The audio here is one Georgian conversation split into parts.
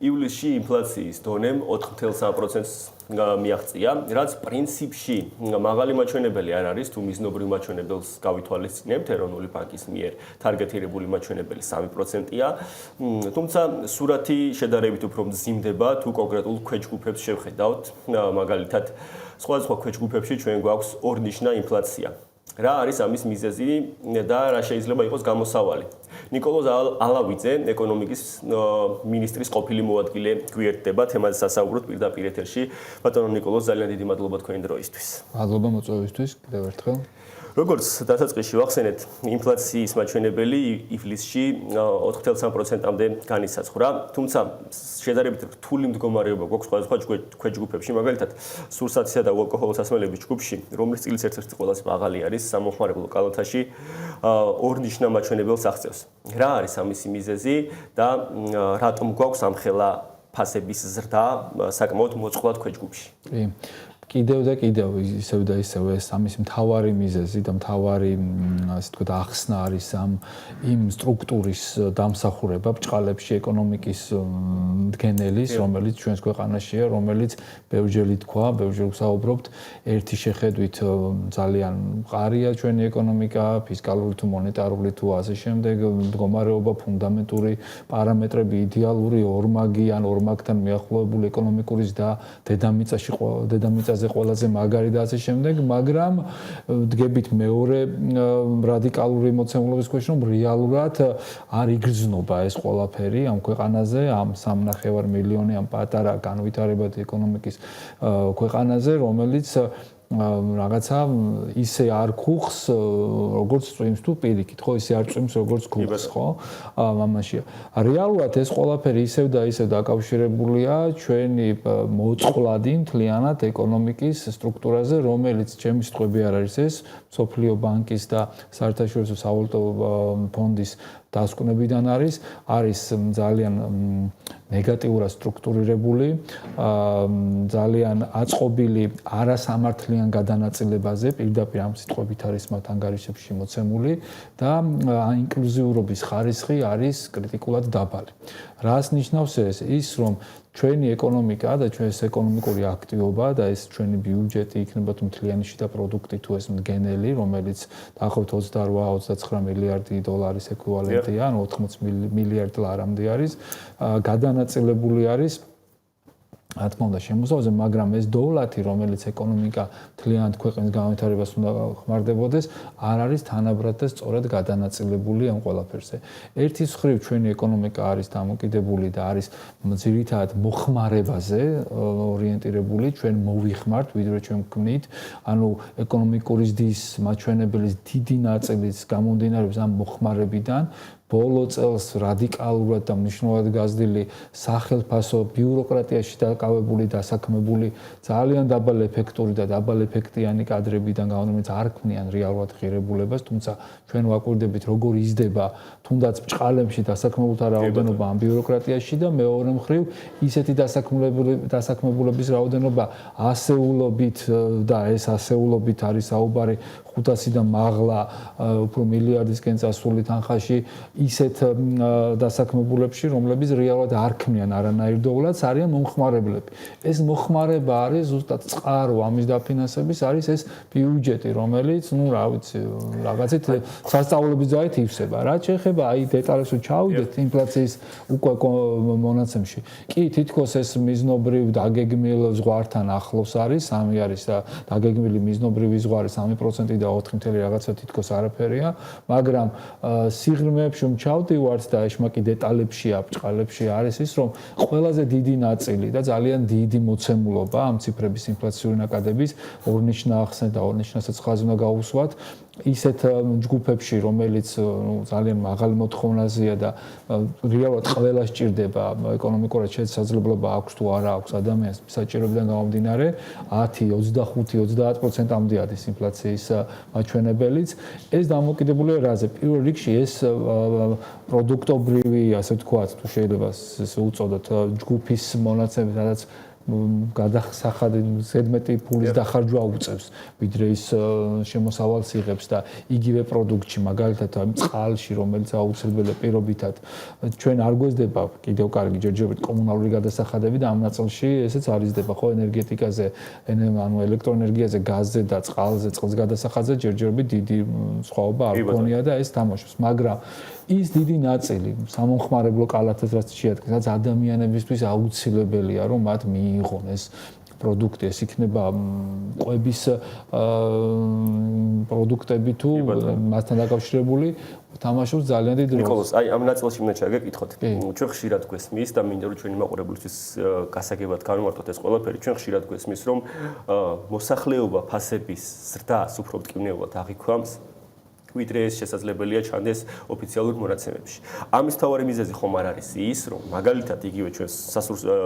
ივლისში ინფლაციის დონემ 4.3%-ს მიაღწია, რაც პრინციპში მაღალი მაჩვენებელი არ არის, თუ მიზნობრივ მაჩვენებელს გავითვალისწინებთ, ეროვნული ბანკის მიერ თარგეტირებული მაჩვენებელი 3%-ია, თუმცა სურათი შედარებით უფრო მძიმდება, თუ კონკრეტულ ქვეჯგუფებს შევხედავთ, მაგალითად, სხვადასხვა ქვეჯგუფებში ჩვენ გვაქვს ორნიშნა ინფლაცია. რა არის ამის მიზეზი და რა შეიძლება იყოს გამოსავალი. ნიკოლოზ ალავიძე, ეკონომიკის მინისტრის ყოფილი მოადგილე გვერდდება თემაზე სასაუბროთ პირდაპირ ეთერში. ბატონო ნიკოლოზ, ძალიან დიდი მადლობა თქვენი დროისთვის. მადლობა მოწვევისთვის კიდევ ერთხელ. როგორც დასაწყისში ვახსენეთ, ინფლაციის მაჩვენებელი ივლისში 4.3%-მდე განისაზღვრა, თუმცა შედარებით რთული მდგომარეობა გვაქვს სხვადასხვა ქვეჯგუფებში, მაგალითად, სურსათისა და უალკოჰოლოს ასმელების ჯგუფში, რომლის წილის ერთ-ერთი ყველაზე მაღალი არის სამომხმარებლო კალათაში, ორნიშნა მაჩვენებელს აღწევს. რა არის ამისი მიზეზი და რატომ გვაქვს ამხელა ფასების ზრდა საკმაოდ მოწყვლად ქვეჯგუფში? კიდევ და კიდევ ისევ და ისევ ეს ამის მთავარი მიზეზი და მთავარი ასე თქვა ახსნა არის იმ სტრუქტურის დამსახურება ბჭყალებში ეკონომიკის მდგენელის, რომელიც ჩვენს ქვეყანაშია, რომელიც ბევრჯერ თქვა, ბევრჯერ ვსაუბრობთ, ერთი შეხედვით ძალიან მყარია ჩვენი ეკონომიკა, ფისკალური თუ მონეტარული თუ ასე შემდეგ, მდგომარეობა, ფუნდამენტური პარამეტრები იდეალური, ორმაგი ან ორმაგთან მიახლოებული ეკონომიკური ზრდა დედამიწაზე ყველაზე მაგარი და ასე შემდეგ, მაგრამ დგებით მეორე რადიკალური მოცემულობის ქვეშ, რომ რეალურად არ იგრძნობა ეს ყველაფერი ამ ქვეყანაზე, ამ 3.5 მილიონი ამ პატარა განვითარებადი ეკონომიკის ქვეყანაზე, რომელიც რაღაცა ისე არ ხუხს როგორც წვიმს თუ პირიქით, ხო, ისე არ წვიმს როგორც ხუხს, ხო? ამაშია. რეალურად ეს ყველაფერი ისევ და ისევ დაკავშირებულია ჩვენი მოწყვლადი მთლიანად ეკონომიკის სტრუქტურაზე, რომელიც ჩემი სიტყვები არ არის ეს, მსოფლიო ბანკის და საერთაშორისო სავალუტო ფონდის დასკვნებიდან არის ძალიან ნეგატიურად სტრუქტურირებული, ძალიან აწყობილი არასამართლიან გადანაწილებაზე, პირდაპირ ამ სიტყვებით არის მათ ანგარიშებში მოცემული და ინკლუზიურობის ხარისხი არის კრიტიკულად დაბალი. რას ნიშნავს ეს? ის, რომ ჩვენი ეკონომიკა და ჩვენს ეკონომიკური აქტივობა და ეს ჩვენი ბიუჯეტი იქნება თუ მთლიანი შიდა პროდუქტი თუ ეს მდგენელი, რომელიც დაახლოებით 28-29 მილიარდი დოლარის ეკვივალენტია, ანუ 80 მილიარდ ლარამდე არის, გადანაწილებული არის რა თქმა უნდა შემოსავლზე, მაგრამ ეს დოვლათი, რომელიც ეკონომიკა მთლიანად ქვეყნის განვითარებას უნდა ხმარდებოდეს, არ არის თანაბრად და სწორად გადანაწილებული ამ ყველაფერზე. ერთის მხრივ ჩვენი ეკონომიკა არის დამოკიდებული და არის ძირითადად მოხმარებაზე ორიენტირებული, ჩვენ მოვიხმართ, ვიდრე ჩვენ ვქმნით, ანუ ეკონომიკური ზრდის მაჩვენებლის დიდი ნაწილიც გამომდინარეობს ამ მოხმარებიდან. ბოლო წელს რადიკალურად და მნიშვნელოვნად გაზრდილი სახელმწიფო ბიუროკრატიაში დაკავებული დასაქმებული ძალიან დაბალ ეფექტური და დაბალ ეფექტიანი კადრებიდან გამომდინარე არ ქმნიან რეალურად ღირებულებას, თუმცა ჩვენ ვაკვირდებით როგორ იზრდება თუნდაც ბჭყალებში დასაქმებულთა რაოდენობა ამ ბიუროკრატიაში და მეორე მხრივ ისეთი დასაქმებულების რაოდენობა ასეულობით და ეს ასეულობით არის საუბარი 500-დან მაღლა უფრო მილიარდისკენ წასული თანხაში ისეთ დასაქმებულებში, რომლებიც რეალურად არ ქმნიან არანაირ დოვლათს, არიან მომხმარებლები. ეს მოხმარება არის ზუსტად წყარო ამის დაფინანსების, არის ეს ბიუჯეტი, რომელიც, რა ვიცი, რაღაცით სასწავლების ძალით ივსება. რაც შეეხება აი დეტალებში ჩავიდეთ ინფლაციის უკვე მონაცემში. კი, თითქოს ეს მიზნობრივ დაგეგმილ ზღვართან ახლოს არის, 3 არის დაგეგმილი მიზნობრივი ზღვარი 3% და 4 რაღაცა თითქოს არაფერია, მაგრამ სიღრმეებში ჩავდივართ და ეშმაკი დეტალებშია, ბჭყალებში არის ის, რომ ყველაზე დიდი ნაწილი და ძალიან დიდი მოცემულობა ამ ციფრების ინფლაციური ნაკადების ორნიშნა ახსნა და ორნიშნასაც ხაზი უნდა გაუსვათ ისეთ ჯგუფებში, რომელიც ძალიან მაღალი მოთხოვნაზეა და რეალურად ყველა სჭირდება ეკონომიკურად შესაძლებლობა აქვს თუ არა აქვს ადამიანს საჭიროებიდან გამომდინარე 10, 25, 30%-მდე არის ინფლაციის მაჩვენებელიც. ეს დამოკიდებულია რაზე? პირველ რიგში ეს პროდუქტობრივი, ასე ვთქვათ, თუ შეიძლება უწოდოთ ჯგუფის მონაცემები, სადაც გადასახადი ზედმეტი ფულის დახარჯვა უწევს, ვიდრე ის შემოსავალს იღებს და იგივე პროდუქტში, მაგალითად, ამ წყალში, რომელიც აუცილებელია პირობითად, ჩვენ არ გვესდება კიდევ კარგი ჯერჯერობით კომუნალური გადასახადები და ამ ნაწილში ესეც არიზდება, ხო, ენერგეტიკაზე, ანუ ელექტროენერგიაზე, გაზზე და წყალზე, წყლის გადასახადზე ჯერჯერობით დიდი სხვაობა არ გქონია და ეს თამაშობს, მაგრამ ის დიდი ნაწილი სამომხმარებლო კალათაც რაც შეადგენს, რაც ადამიანებისთვის აუცილებელია, რომ მათ მიიღონ ეს პროდუქტი, ეს იქნება ყვების პროდუქტები თუ მასთან დაკავშირებული, თამაშობს ძალიან დიდ როლს. ნიკოლოზ, აი ამ ნაწილში მინდა ჩაგეკითხოთ. ჩვენ ხშირად გვესმის და მინდა რომ ჩვენი მაყურებლისთვის გასაგებად განვარტოთ ეს ყველაფერი. ჩვენ ხშირად გვესმის, რომ მოსახლეობა ფასების ზრდას უფრო მტკივნეულად აღიქვამს, ვიდრე ეს შესაძლებელია ჩანდეს ოფიციალურ მონაცემებში. ამის მთავარი მიზეზი ხომ არ არის ის, რომ მაგალითად იგივე ჩვენ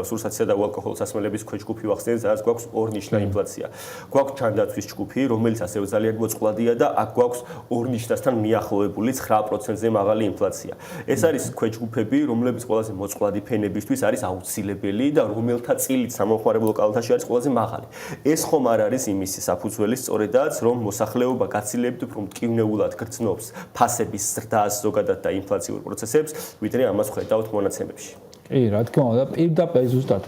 სურსათისა და ალკოჰოლის სასმელების ქვეჯგუფი ვახსენეთ, სადაც გვაქვს ორნიშნა ინფლაცია. გვაქვს ჩანდაცვის ჯგუფი, რომელიც ასევე ძალიან მოწყვლადია და აქ გვაქვს ორნიშნასთან მიახლოებული 9%-ზე მაღალი ინფლაცია. ეს არის ქვეჯგუფები, რომლებიც ყველაზე მოწყვლადი ფენებისთვის არის აუცილებელი და რომელთა წილით სამომხმარებლო კალათაში არის ყველაზე მაღალი. ეს ხომ არ არის იმისი საფუძველი სწორედაც, რომ მოსახლეობა გაცილებით უფრო მტკივნეულად გრძნობს ფასების ზრდას ზოგადად და ინფლაციურ პროცესებს, ვიდრე ამას ხედავთ მონაცემებში. კი, რა თქმა უნდა, პირდაპირ ზუსტად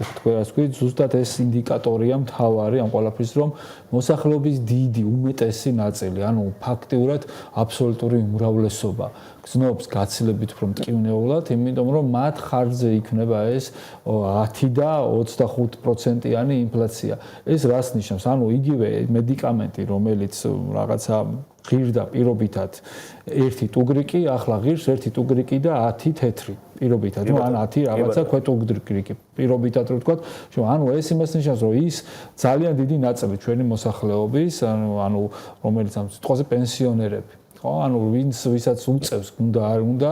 ზუსტად ეს ინდიკატორია მთავარი ამ ყველაფრის, რომ მოსახლეობის დიდი უმეტესი ნაწილი, ანუ ფაქტიურად აბსოლუტური უმრავლესობა გრძნობს გაცილებით უფრო მტკივნეულად, იმიტომ რომ მათ ხარჯზე იქნება ეს 10 და 25%-იანი ინფლაცია. ეს რას ნიშნავს? ანუ იგივე მედიკამენტი, რომელიც რაღაცა ღირდა პირობითად 1 ტუგრიკი, ახლა ღირს 1 ტუგრიკი და 10 თეთრი პირობითად, ну ან 10 რაღაცა ქვეტუგრიკი პირობითად რო ვთქვა, ანუ ეს იმას ნიშნავს, რომ ის ძალიან დიდი ნაწილი ჩვენი მოსახლეობის, ანუ რომელიც ამ სიტყვაზე პენსიონერები ხო, ანუ ვისაც უწევს, უნდა არ უნდა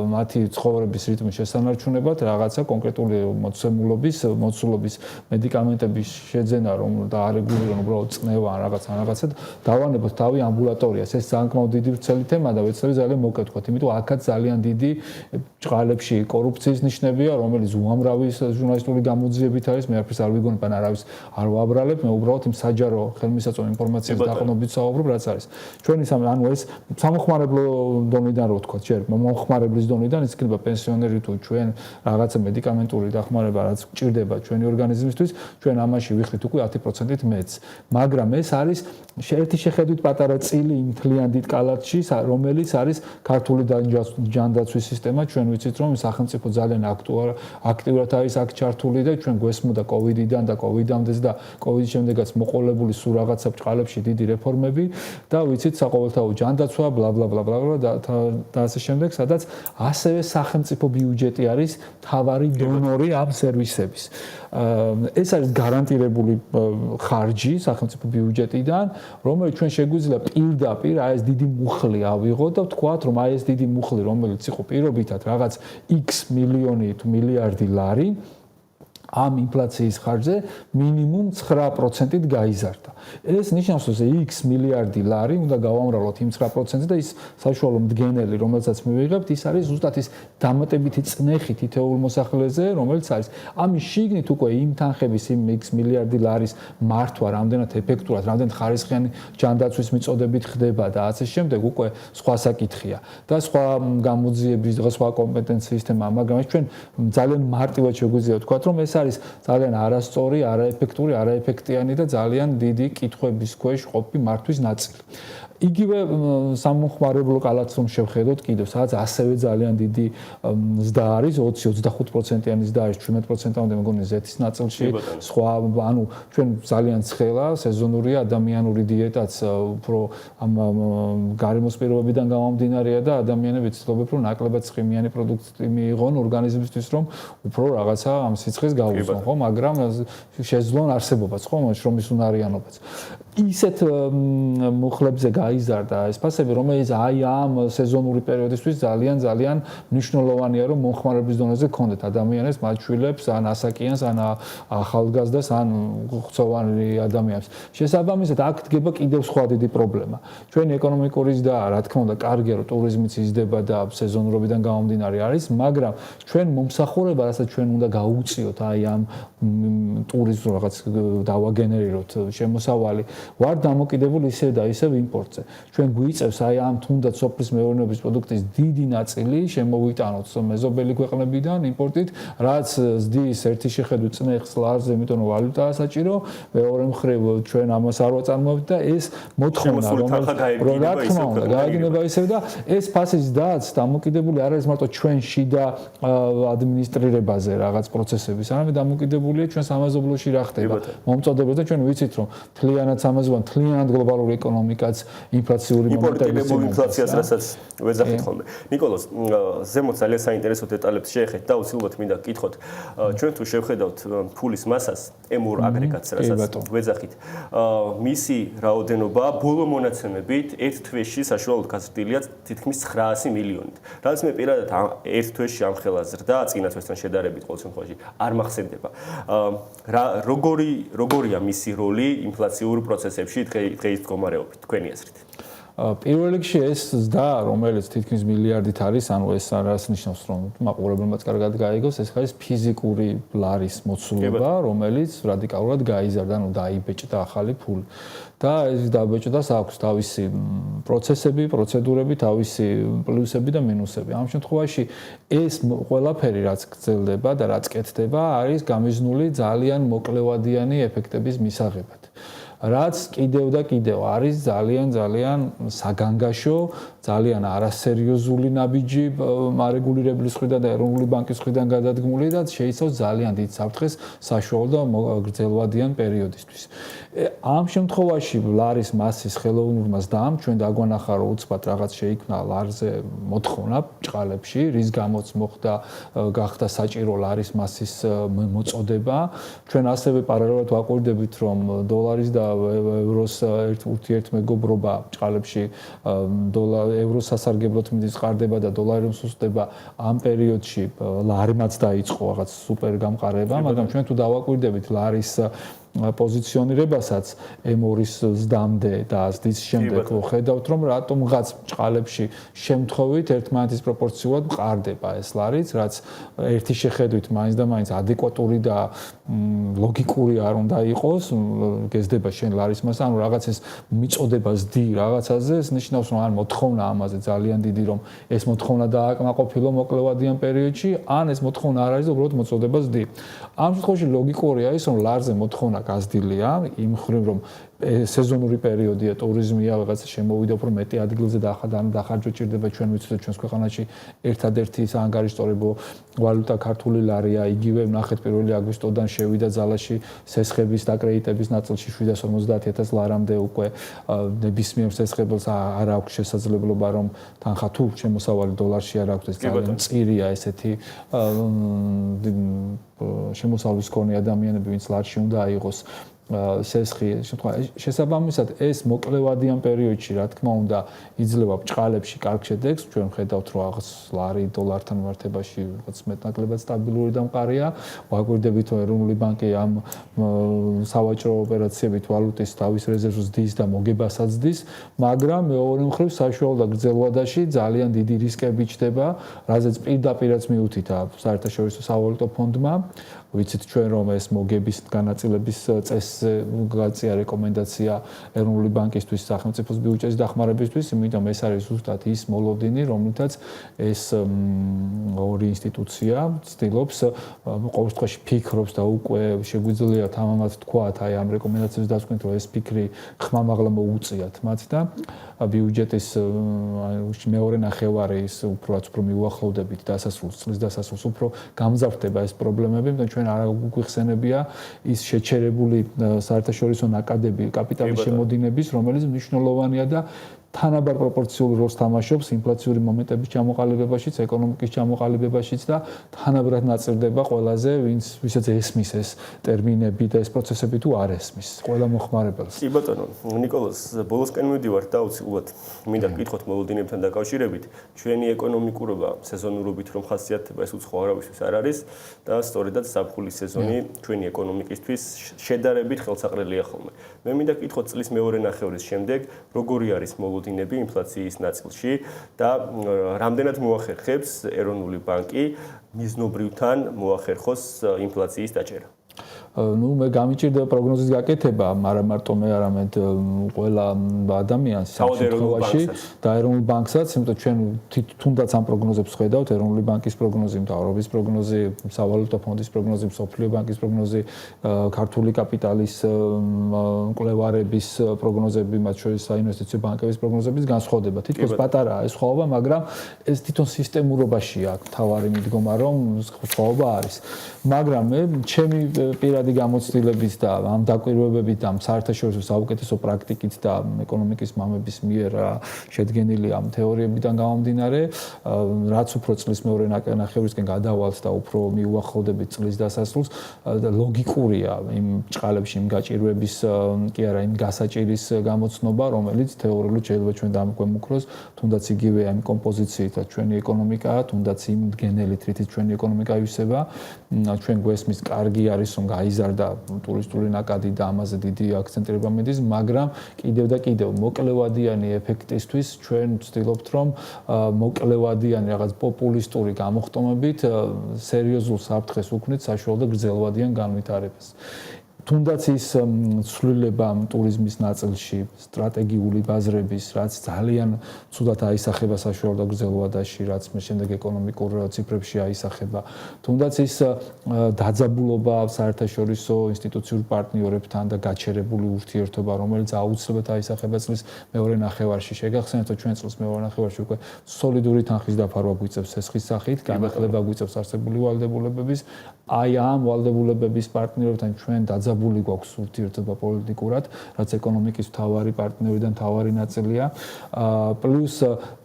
მათი ცხოვრების რიტმის შესანარჩუნებლად რაღაცა კონკრეტული მოცულობის მედიკამენტების შეძენა, რომ დაარეგულირონ უბრალოდ წნევა ან რაღაცა დავანებოთ თავი ამბულატორიას. ეს ძალიან კმაოდ დიდი ვრცელი თემა და ვეცდები ძალიან მოკეთქვათ, იმიტომ აქაც ძალიან დიდი ჭყალებში კორუფციის ნიშნებია, რომელიც უამრავი ჟურნალისტური გამოძიებით არის, მე არაფერს არ ვიგონებ ან არავის არ ვაბრალებ, მე უბრალოდ იმ საჯარო ხელმისაწვდომი ინფორმაციას დაყრდნობით საუბრობ, რაც არის. ჩვენი ანუ ეს სამომხმარებლო დონიდან რო ვთქვა, ჯერ მომხმარებლის დონიდან ის იქნება პენსიონერი თუ ჩვენ რაღაცა მედიკამენტური დახმარება, რაც გჭირდება ჩვენი ორგანიზმისთვის, ჩვენ ამაში ვიხდით უკვე 10%-ით მეც. მაგრამ ეს არის ერთი შეხედვით პატარა წილი იმ თლიან დიდ კალათში, რომელიც არის ქართული ჯანდაცვის სისტემა. ჩვენ ვიცით, რომ სახელმწიფო ძალიან აქტიურად არის აქ ჩართული და ჩვენ გვესმოდა კოვიდიდან და კოვიდამდეც და კოვიდის შემდეგაც მოყოლებული სულ რაღაცა ბჭყალებში დიდი რეფორმები და ვიცით საყოველთაო ჯანდაცვა ბლა ბლა ბლა ბლა და ასე შემდეგ, სადაც ასევე სახელმწიფო ბიუჯეტი არის თავარი დონორი ამ სერვისების. ეს არის გარანტირებული ხარჯი სახელმწიფო ბიუჯეტიდან, რომელიც ჩვენ შეგვიძლია პირდაპირ აი ეს დიდი მუხლი ავიღოთ და ვთქვათ, რომ აი ეს დიდი მუხლი, რომელიც იყო პირობითად რაღაც X მილიონი თუ მილიარდი ლარი ამ ინფლაციის ხარჯზე მინიმუმ 9%-ით გაიზარდა. ეს ნიშნავს, რომ X მილიარდი ლარი უნდა გავამრავლოთ იმ 9%-ზე და ის საშუალო მდგენელი, რომელსაც მივიღებთ, ის არის ზუსტად ის დამატებითი წნეხი თითოეულ მოსახლეზე, რომელიც არის. ამის შიგნით უკვე იმ თანხების იმ X მილიარდი ლარის მართვა რამდენად ეფექტურად, რამდენად ხარისხიანი ჯანდაცვის მიწოდებით ხდება და ასე შემდეგ უკვე სხვა საკითხია და სხვა გამოძიების და სხვა კომპეტენციის თემაა, მაგრამ ჩვენ ძალიან მარტივად შეგვიძლია ვთქვათ, რომ ეს არის ძალიან არასწორი, არაეფექტური, არაეფექტიანი და ძალიან დიდი კითხვების ქვეშ ყოფი მართვის ნაწილი. იგივე სამომხმარებლო კალათს რომ შევხედოთ კიდევ, სადაც ასევე ძალიან დიდი ზრდა არის, 20-25%-იანი ზრდა არის, 17%-ამდე მეგონი ზეთის ნაწილში, სხვა, ანუ ჩვენ ძალიან ცხელა, სეზონურია, ადამიანური დიეტაც უფრო ამ გარემოს პირობებიდან გამომდინარეა და ადამიანები ცდილობენ, რომ ნაკლებად ცხიმიანი პროდუქტი მიიღონ ორგანიზმისთვის, რომ უფრო რაღაცა ამ სიცხეს გაუძლონ, ხო, მაგრამ შეძლონ არსებობაც, ხო, შრომის უნარიანობაც. ისეთ მუხლებზე გაიზარდა ეს ფასები, რომელიც აი ამ სეზონური პერიოდისთვის ძალიან მნიშვნელოვანია, რომ მომხმარების დონეზე გქონდეთ ადამიანებს, მათ შვილებს, ან ასაკიანს, ან ახალგაზრდას, ან ხცოვანი ადამიანებს. შესაბამისად, აქ დგება კიდევ სხვა დიდი პრობლემა. ჩვენი ეკონომიკური ზრდა, რა თქმა უნდა, კარგია, რომ ტურიზმიც იზრდება და სეზონურობიდან გამომდინარე არის, მაგრამ ჩვენ მომსახურება, რასაც ჩვენ უნდა გაუწიოთ აი ამ ტურიზმს რაღაც დავაგენერიროთ შემოსავალი, ვარ დამოკიდებული ისევ და ისევ იმპორტზე. ჩვენ გვიწევს აი ამ თუნდაც სოფლის მეურნეობის პროდუქტის დიდი ნაწილი შემოვიტანოთ მეზობელი ქვეყნებიდან იმპორტით, რაც ზრდის ერთი შეხედვით წნეხს ლარზე, იმიტომ რომ ვალუტაა საჭირო, მეორე მხრივ ჩვენ ამას არ ვაწარმოებთ და ეს მოთხოვნა რომელიც გაიგნება ისევ და ეს ფასის დაც დამოკიდებული არ არის მარტო ჩვენ შიდა ადმინისტრირებაზე რაღაც პროცესების, არამედ დამოკიდებულია ჩვენ სამეზობლოში რა ხდება. მომწოდებაზე ჩვენ ვიცით რომ თლიანად თლიანად გლობალური ეკონომიკაც ინფლაციური მომენტების ინფლაციას რასაც ვეძახით ხოლმე. ნიკოლოზ, ზემოთ ძალიან საინტერესო დეტალებს შეეხეთ და უცილებლად მინდა გკითხოთ. ჩვენ თუ შევხედავთ ფულის მასას M2 აგრეგატს, რასაც ვეძახით, მისი რაოდენობა ბოლო მონაცემებით ერთ თვეში საშუალოდ გაზრდილია თითქმის 900 მილიონით. რაც მე პირადად ერთ თვეში ამ ხელა ზრდა წინა თვესთან შედარებით ყოველ შემთხვევაში არ მახსენდება. როგორია მისი როლი ინფლაციურ პროცესებში დღეის მდგომარეობით თქვენი აზრით? პირველ რიგში ეს ზრდა, რომელიც თითქმის მილიარდით არის, ანუ ეს რას ნიშნავს, რომ მაყურებელმა კარგად გაიგოს, ეს არის ფიზიკური ლარის მოცულობა, რომელიც რადიკალურად გაიზარდა, ანუ დაიბეჭდა ახალი ფული. და ეს დაბეჭდას აქვს თავისი პროცესები, პროცედურები, თავისი პლუსები და მინუსები. ამ შემთხვევაში ეს ყველაფერი, რაც გრძელდება და რაც კეთდება, არის გამიზნული ძალიან მოკლევადიანი ეფექტების მისაღებად. რაც კიდევ და კიდევ არის ძალიან საგანგაშო, ძალიან არასერიოზული ნაბიჯი მარეგულირებლის მხრიდან და ეროვნული ბანკის მხრიდან გადადგმული და შეიცავს ძალიან დიდ საფრთხეს საშუალო და გრძელვადიან პერიოდისთვის. ამ შემთხვევაში ლარის მასის ხელოვნურმა ზრდამ ჩვენ დაგვანახა, რომ უცბად რაღაც შეიქმნა ლარზე მოთხოვნა ბრჭყალებში, რის გამოც გახდა საჭირო ლარის მასის მოწოდება. ჩვენ ასევე პარალელურად ვაკვირდებით, რომ დოლარის და ევროს ურთიერთმეგობრობა ბრჭყალებში ევროს სასარგებლოდ მიდის ყარდება და დოლარი მსუსტდება ამ პერიოდში ლარიმაც დაიწყო რაღაც სუპერ გამყარება, მაგრამ ჩვენ თუ დავაკვირდებით ლარის პოზიციონირებასაც M2-ის ზრდამდე და ზრდის შემდეგ ხედავთ, რომ რატომღაც ბრჭყალებში შემთხვევით ერთმანეთის პროპორციულად მყარდება ეს ლარიც, რაც ერთი შეხედვით მაინც და მაინც ადეკვატური და ლოგიკური არ უნდა იყოს, გეზდება შენ ლარის მასა, ანუ რაღაც ეს მიწოდება ზრდი რაღაცაზე, ეს ნიშნავს, რომ ან მოთხოვნა ამაზე ძალიან დიდი, რომ ეს მოთხოვნა დააკმაყოფილო მოკლევადიან პერიოდში, ან ეს მოთხოვნა არ არის, უბრალოდ მოწოდება ზრდი. ამ შემთხვევაში ლოგიკურია ის, რომ ლარზე მოთხოვნა გაზრდილია, იმ მხრივ რომ სეზონური პერიოდია, ტურიზმია, რაღაცა შემოვიდა, უფრო მეტი ადგილზე დახარჯვა ჭირდება, ჩვენ ვიცით, რომ ჩვენს ქვეყანაში ერთადერთი საანგარიშტორებო ვალუტა ქართული ლარია, იგივე ნახეთ 1 აგვისტოდან შევიდა ძალაში სესხების და კრედიტების ნაწილში 750,000 ლარამდე უკვე ნებისმიერ სესხებელს არ აქვს შესაძლებლობა, რომ თანხა თუ შემოსავალი დოლარში არ აქვს, ეს ძალიან მწირია ესეთი შემოსავლის მქონე ადამიანები, ვინც ლარში უნდა აიღოს სესხი, შესაბამისად ეს მოკლევადიან პერიოდში, რა თქმა უნდა, იძლევა ბრჭყალებში კარგ შედეგს, ჩვენ ხედავთ, რომ რაღაც ლარი დოლართან მიმართებაში რაღაც მეტნაკლებად სტაბილური და მყარია. ვაკვირდებით, რომ ეროვნული ბანკი ამ სავაჭრო ოპერაციებით ვალუტის თავის რეზერვს ზრდის და მოგებასაც ზრდის, მაგრამ მეორე მხრივ საშუალო და გრძელვადაში ძალიან დიდი რისკები ჩდება, რაზეც პირდაპირაც მიუთითა საერთაშორისო სავალუტო ფონდმა. ვიცით ჩვენ რომ ეს მოგების განაწილების წესზე გაწია რეკომენდაცია ეროვნული ბანკისთვის სახელმწიფოს ბიუჯეტის დახმარებისთვის, იმიტომ ეს არის ზუსტად ის მოლოდინი, რომლითაც ეს ორი ინსტიტუცია ცდილობს ყოველ შემთხვევაში ფიქრობს და უკვე შეგვიძლია თამამად თქვათ აი ამ რეკომენდაციების დასკვნით, რომ ეს ფიქრი ხმამაღლა მოუწიათ მათ და ბიუჯეტის მეორე ნახევარი ის უფრო მიუახლოვდებით დასასრულს, წლის დასასრულს უფრო გამძაფრდება ეს პრობლემები, მაგრამ ჩვენ არ გვიხსენებია ის შეჩერებული საერთაშორისო ნაკადები კაპიტალის შემოდინების, რომელიც მნიშვნელოვანია და თანაბარ პროპორციულ როლს თამაშობს ინფლაციური მომენტების ჩამოყალიბებაშიც, ეკონომიკის ჩამოყალიბებაშიც და თანაბრად ნაწილდება ყველაზე, ვისაც ესმის ეს ტერმინები და ეს პროცესები თუ არ ესმის, ყველა მოხმარებელს. კი ბატონო, ნიკოლოზ, ბოლოსკენ მივდივართ და უცილებლად მინდა გკითხოთ მოლოდინებთან დაკავშირებით, ჩვენი ეკონომიკურობა სეზონურობით რომ ხასიათდება, ეს უცხო არავისთვის არ არის და სწორედაც ზაფხულის სეზონი ჩვენი ეკონომიკისთვის შედარებით ხელსაყრელია ხოლმე. მე მინდა გკითხოთ წლის მეორე ნახევრის შემდეგ, როგორი არის მოლოდინები ინფლაციის ნაწილში და რამდენად მოახერხებს ეროვნული ბანკი მიზნობრივთან მოახერხოს ინფლაციის დაჭერა. ნუ მე გამიჭირდება პროგნოზის გაკეთება, მაგრამ მარტო მე არამედ ყველა ადამიანს სამშობლოში და ეროვნულ ბანკსაც, იმიტომ ჩვენ თუნდაც ამ პროგნოზებს ხედავთ, ეროვნული ბანკის პროგნოზი, მთავრობის პროგნოზი, სავალუტო ფონდის პროგნოზი, მსოფლიო ბანკის პროგნოზი, ქართული კაპიტალის მკვლევარების პროგნოზები, მათ შორის საინვესტიციო ბანკების პროგნოზების განსხვავდება. თითქოს პატარაა ეს სხვაობა, მაგრამ ეს თვითონ სისტემურობაშია მთავარი მიდგომა, რომ სხვაობა არის. მაგრამ მე ჩემი პირადი გამოცდილების და ამ დაკვირვებებით და საერთაშორისო საუკეთესო პრაქტიკით და ეკონომიკის მამების მიერ შედგენილი ამ თეორიებიდან გამომდინარე, რაც უფრო წლის მეორე ნახევრისკენ გადავალთ და უფრო მიუახლოვდებით წლის დასასრულს, ლოგიკურია იმ ჭყალებში იმ გაჭირვების კი არა, იმ გასაჭირის გამოცნობა, რომელიც თეორიულად შეიძლება ჩვენ დამკვემუქროს, თუნდაც იგივე ამ კომპოზიციით და ჩვენი ეკონომიკაა, თუნდაც იმ მდგენელით, რითიც ჩვენი ეკონომიკა ივსება, ჩვენ გვესმის კარგი არის რომ გაიზარდა ტურისტული ნაკადი და ამაზე დიდი აქცენტირება მიდის, მაგრამ კიდევ და კიდევ მოკლევადიანი ეფექტისთვის ჩვენ ვცდილობთ რომ მოკლევადიანი რაღაც პოპულისტური გამოხტომებით სერიოზულ საფრთხეს უქმნით საშუალო და გრძელვადიან განვითარებას. თუნდაც ის ცვლილება ტურიზმის ნაწილში, სტრატეგიული ბაზრების, რაც ძალიან ცუდად აისახება საშუალო და გრძელვადაში, რაც მე შემდეგ ეკონომიკურ ციფრებში აისახება. თუნდაც ის დაძაბულობა საერთაშორისო ინსტიტუციურ პარტნიორებთან და გაჩერებული ურთიერთობა, რომელიც აუცილებლად აისახება წლის მეორე ნახევარში. შეგახსენებთ, რომ ჩვენ წლის მეორე ნახევარში უკვე სოლიდური თანხის დაფარვა გვიწევს სესხის სახით, განახლება გვიწევს არსებული ვალდებულებების. აი ამ ვალდებულებების პარტნიორებთან ჩვენ დაძაბული გვაქვს ურთიერთობა პოლიტიკურად, რაც ეკონომიკის მთავარი პარტნიორიდან მთავარი ნაწილია. პლუს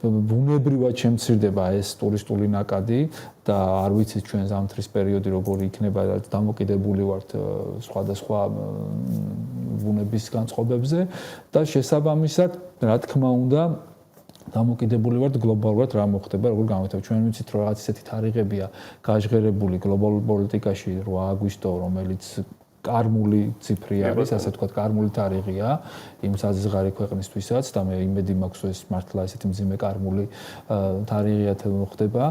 ბუნებრივად შემცირდება ეს ტურისტული ნაკადი და არ ვიცით ჩვენ ზამთრის პერიოდი როგორი იქნება და დამოკიდებული ვართ სხვადასხვა ბუნების განწყობებზე და შესაბამისად, რა თქმა უნდა, დამოკიდებული ვართ გლობალურად რა მოხდება, როგორ განვითარდება. ჩვენ ვიცით, რომ რაღაც ისეთი თარიღებია გაჟღერებული გლობალურ პოლიტიკაში 8 აგვისტო, რომელიც კარმული ციფრი არის, ასე ვთქვათ, კარმული თარიღია იმ საზღვარი ქვეყნისთვისაც და მე იმედი მაქვს, ეს მართლა ესეთი მძიმე კარმული თარიღიათ მოხდება.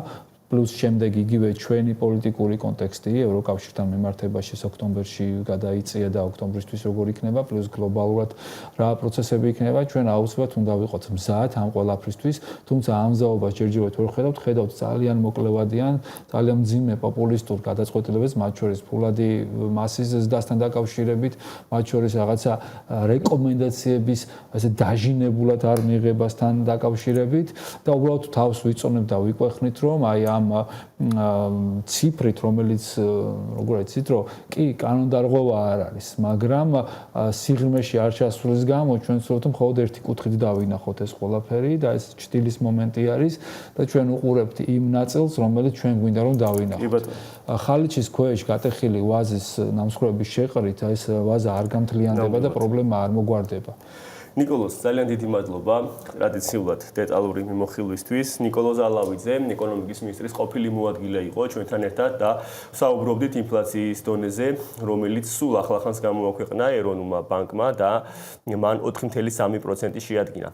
პლუს შემდეგ იგივე ჩვენი პოლიტიკური კონტექსტი ევროკავშირთან მიმართებაში ოქტომბერში გადაიწია და ოქტომბრისთვის როგორ იქნება, პლუს გლობალურად რა პროცესები იქნება, ჩვენ აუცილებლად უნდა ვიყოთ მზად ამ ყველაფრისთვის, თუმცა ამ მზაობას ჯერჯერობით ვერ ხედავთ ძალიან მოკლევადიან, ძალიან მძიმე პოპულისტურ გადაწყვეტილებებს, მათ შორის ფულადი მასის ზრდასთან დაკავშირებით, მათ შორის რაღაცა რეკომენდაციების ასე დაჟინებულად არ მიღებასთან დაკავშირებით და უბრალოდ თავს ვიწონებ და ვიყვეხნით, რომ აი ამ ციფრით, რომელიც როგორ იცით, რომ კი კანონდარღვევა არ არის, მაგრამ სიღრმეში არ ჩასვლის გამო ჩვენ ვცდილობთ მხოლოდ ერთი კუთხით დავინახოთ ეს ყველაფერი და ეს ჭდილის მომენტი არის და ჩვენ უყურებთ იმ ნაწილს, რომელიც ჩვენ გვინდა რომ დავინახოთ. ხალიჩის ქვეშ გატეხილი ვაზის ნამსხვრევების შეყრით ეს ვაზა არ გამთლიანდება და პრობლემა არ მოგვარდება. ნიკოლოზ, ძალიან დიდი მადლობა ტრადიციულად დეტალური მიმოხილვისთვის. ნიკოლოზ ალავიძე, ეკონომიკის მინისტრის ყოფილი მოადგილე იყო ჩვენთან ერთად და საუბრობდით ინფლაციის დონეზე, რომელიც სულ ახლახანს გამოაქვეყნა ეროვნულმა ბანკმა და მან 4.3% შეადგინა.